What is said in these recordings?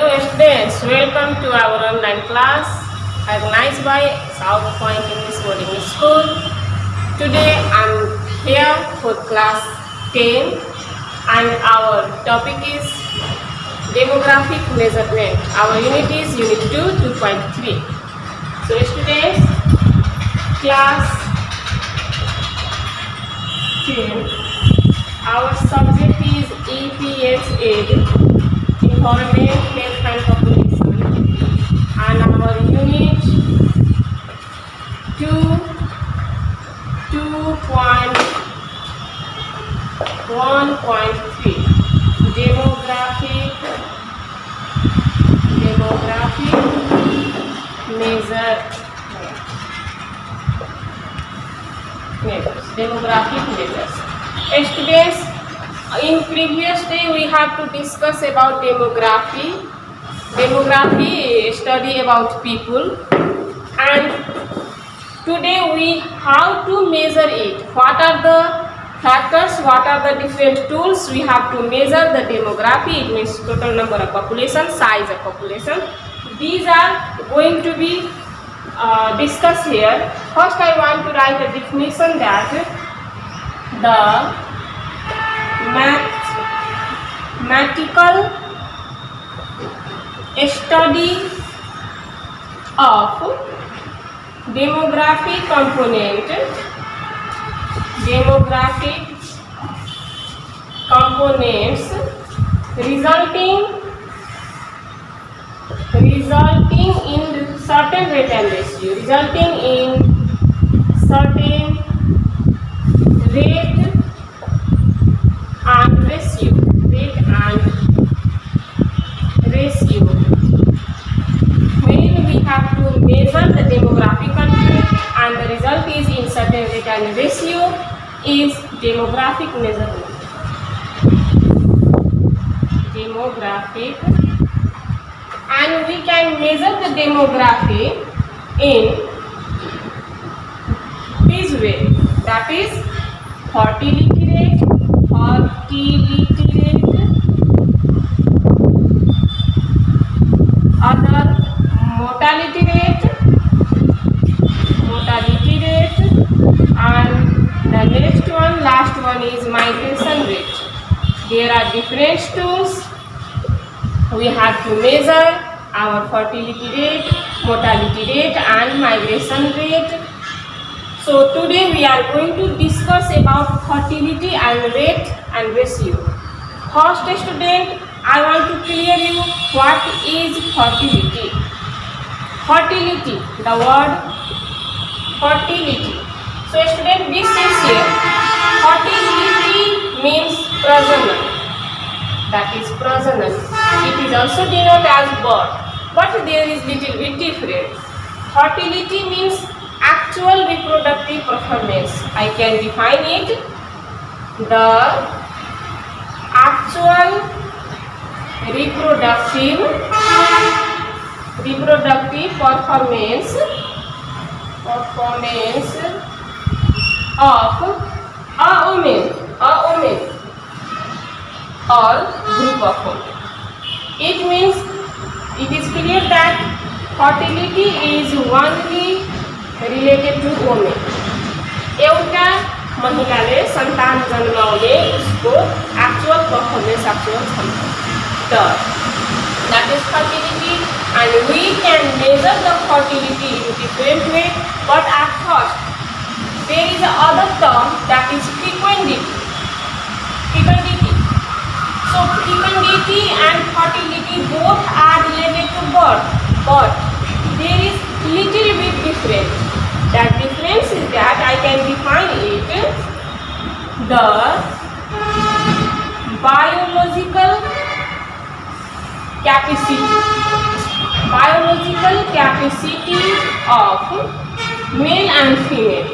Hello students, welcome to our online class organized by South Point English Boarding School. Today I'm here for class 10 and our topic is demographic measurement. Our unit is unit 2, 2.3. So students, class 10, our subject is EPHA. Environment, Health and Population, and our unit 2.1.3 demographic demographic measures. Students, in previous day we have to discuss about demography study about people, and today we how to measure it, what are the factors, what are the different tools we have to measure the demography. It means total number of population, size of population. These are going to be discussed here. First I want to write a definition that the mathematical study of demographic components resulting in certain rate and ratio, when we have to measure the demographic content and the result is in certain rate and ratio is demographic measurement. And we can measure the demography in this way, that is fertility rate, other mortality rate, and the last one is migration rate. There are different tools we have to measure our fertility rate, mortality rate and migration rate. So today we are going to discuss about fertility and rate and ratio. First student, I want to clear you what is fertility. The word fertility. So student, this is here. Fertility means prajanan. That is prajanan. It is also denoted as birth, but there is little bit different. Fertility means actual reproductive performance. I can define it. The actual reproductive performance of a woman or group of women. It means it is clear that fertility is only related to women. एउटा महिलाले सन्तान जन्माउने उसको actual performance, actual क्षमता, that is fertility, and we can measure the fertility in different way. But at first there is another term, that is fecundity. So fecundity and fertility both are related to birth, but there is little bit different. That difference is that I can define it, the biological capacity of male and female,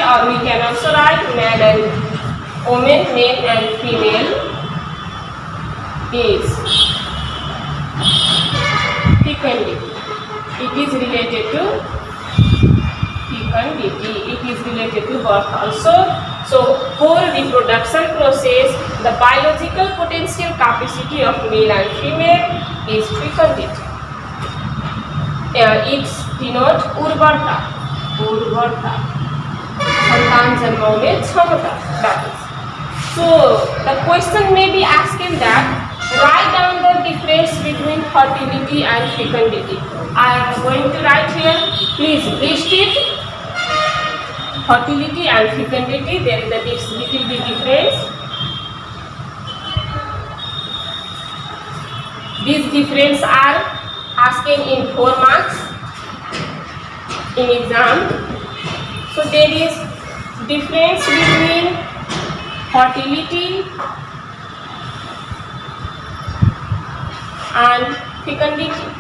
or we can also write man and woman, male and female is fecundity. It is related to fecundity. It is related to birth also. So for reproduction process, the biological potential capacity of male and female is fecundity. It denotes urvarta. संतान जन्माउने क्षमता. That is. So the question may be asking that write down the difference between fertility and fecundity. I am going to write here. Please list it. Fertility and fecundity, there is a little bit difference. These difference are asking in 4 marks in exam. So there is difference between fertility and fecundity.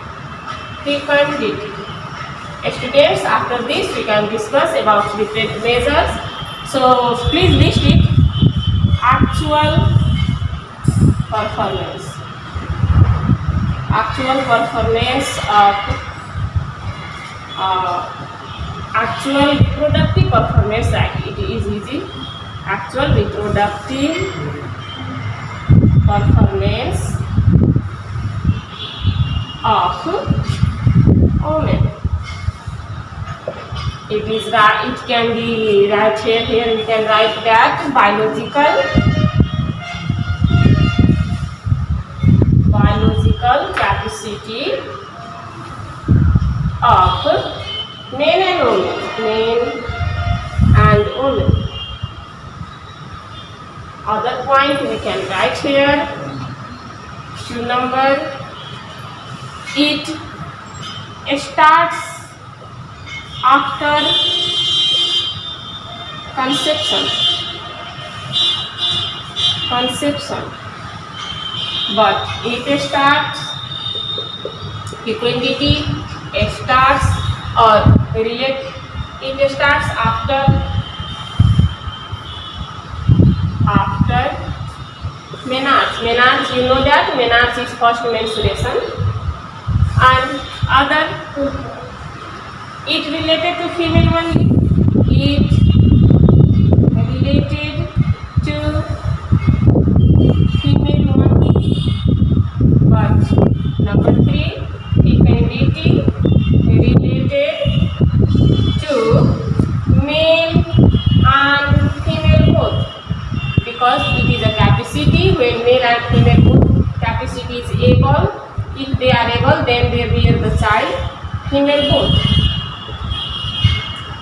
Students, after this we can discuss about different measures. So please list it. Actual performance of actual reproductive performance. It is easy. Actual reproductive performance of women. It can be right here we can write that biological capacity of men and women. Other point we can write here. 2 number. It starts after conception, but it starts, fecundity starts or relate, it starts after menarche. You know that menarche is first menstruation. And other, it related to female only. It related to female only. But number 3, fecundity related to male and female both, because it is a capacity when male and female both capacity is able. If they are able, then they bear the child, female both.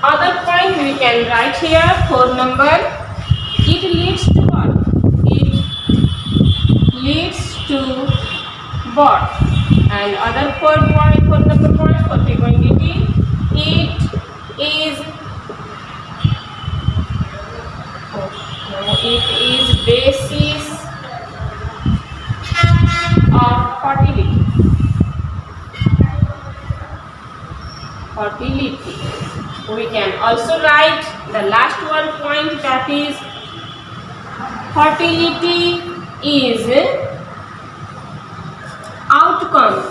Other point we can write here, 4 number. It leads to what? It leads to birth. And other 4 number point for fecundity, it is basis of fertility. We can also write the last 1 point, that is fertility is outcome.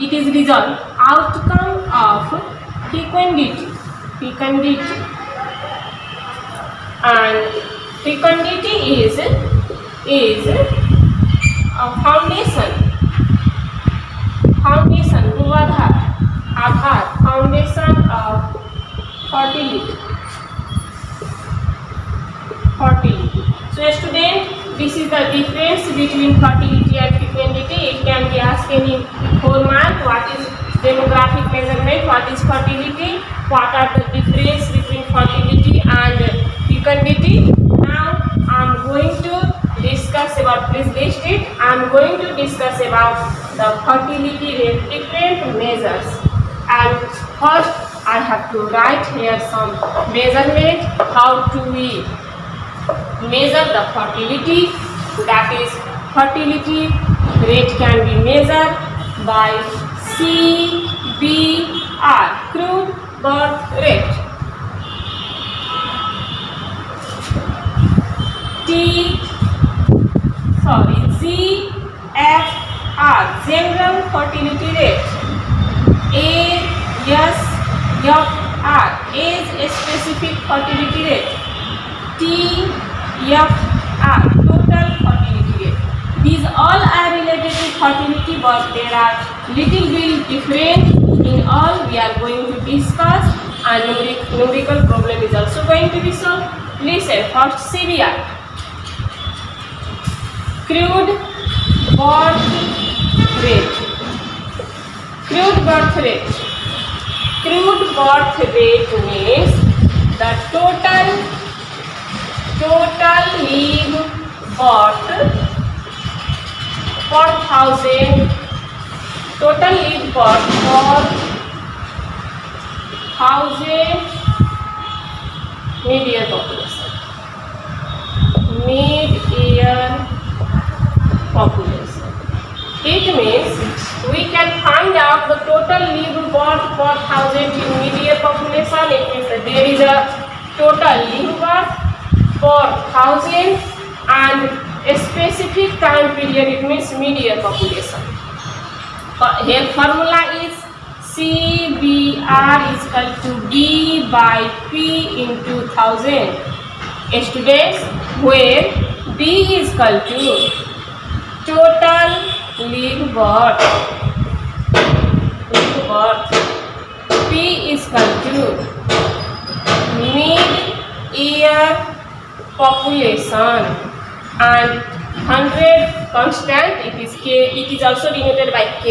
It is result, outcome of fecundity. And fecundity is a foundation, foundation of fertility. So student, this is the difference between fertility and fecundity. It can be asked in 4 marks. What is demographic measurement? What is fertility? What are the difference between fertility and fecundity? Now I am going to discuss about, please list it. I am going to discuss about the fertility rate different measures. And first I have to write here some measurement, how to we measure the fertility. That is, fertility rate can be measured by CBR, crude birth rate. GFR, general fertility rate. ASFR, age fertility rate. TFR, total fertility rate. These all are related to fertility, but there are little bit different in all we are going to discuss, and numerical problem is also going to be solved. Listen, first CBR. Crude birth rate. Crude birth rate. Crude birth rate means the total live birth per thousand. Total live birth per thousand mid-year population. Mid-year population. It means we can find out the total live birth per thousand in mid-year population. It means that there is a total live birth per thousand and a specific time period. It means mid-year population. Here formula is CBR is equal to B by P into 1000. Students, where B is equal to total live birth, P is equal to mid-year population, and 100 constant, it is K, it is also denoted by K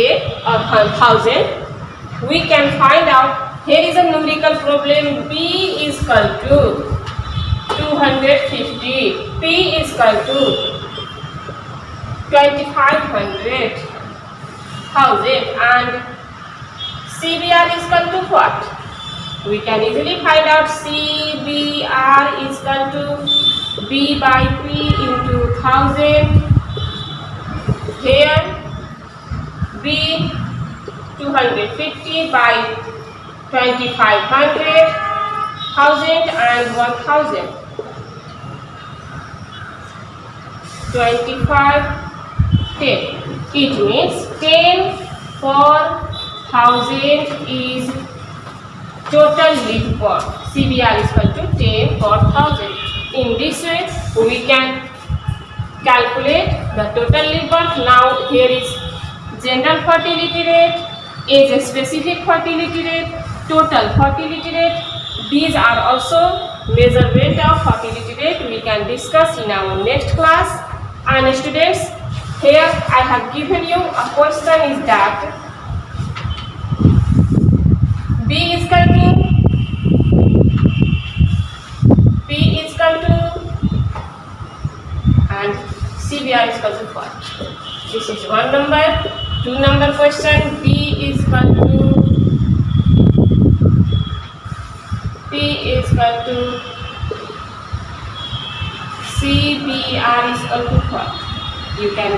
or 1000. We can find out, here is a numerical problem, B is equal to 250, P is equal to 2500, 1000, and CBR is equal to what? We can easily find out CBR is equal to B by P into 1000. Here B 250 by 2500, 1000 and 1000. 25, 10. It means 10 per 1000 is total live birth. CBR is equal to 10 per 1000. In this way, we can calculate the total live birth. Now, here is general fertility rate, age specific fertility rate, total fertility rate. These are also measurement of fertility rate. We can discuss in our next class. And students, here I have given you a question is that B is equal to and CBR is equal to what? This is 1 number. 2 number question, B is equal to CBR is equal to what? You can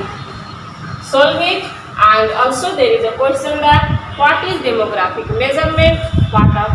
solve it. And also there is a question that what is demographic measurement? Part of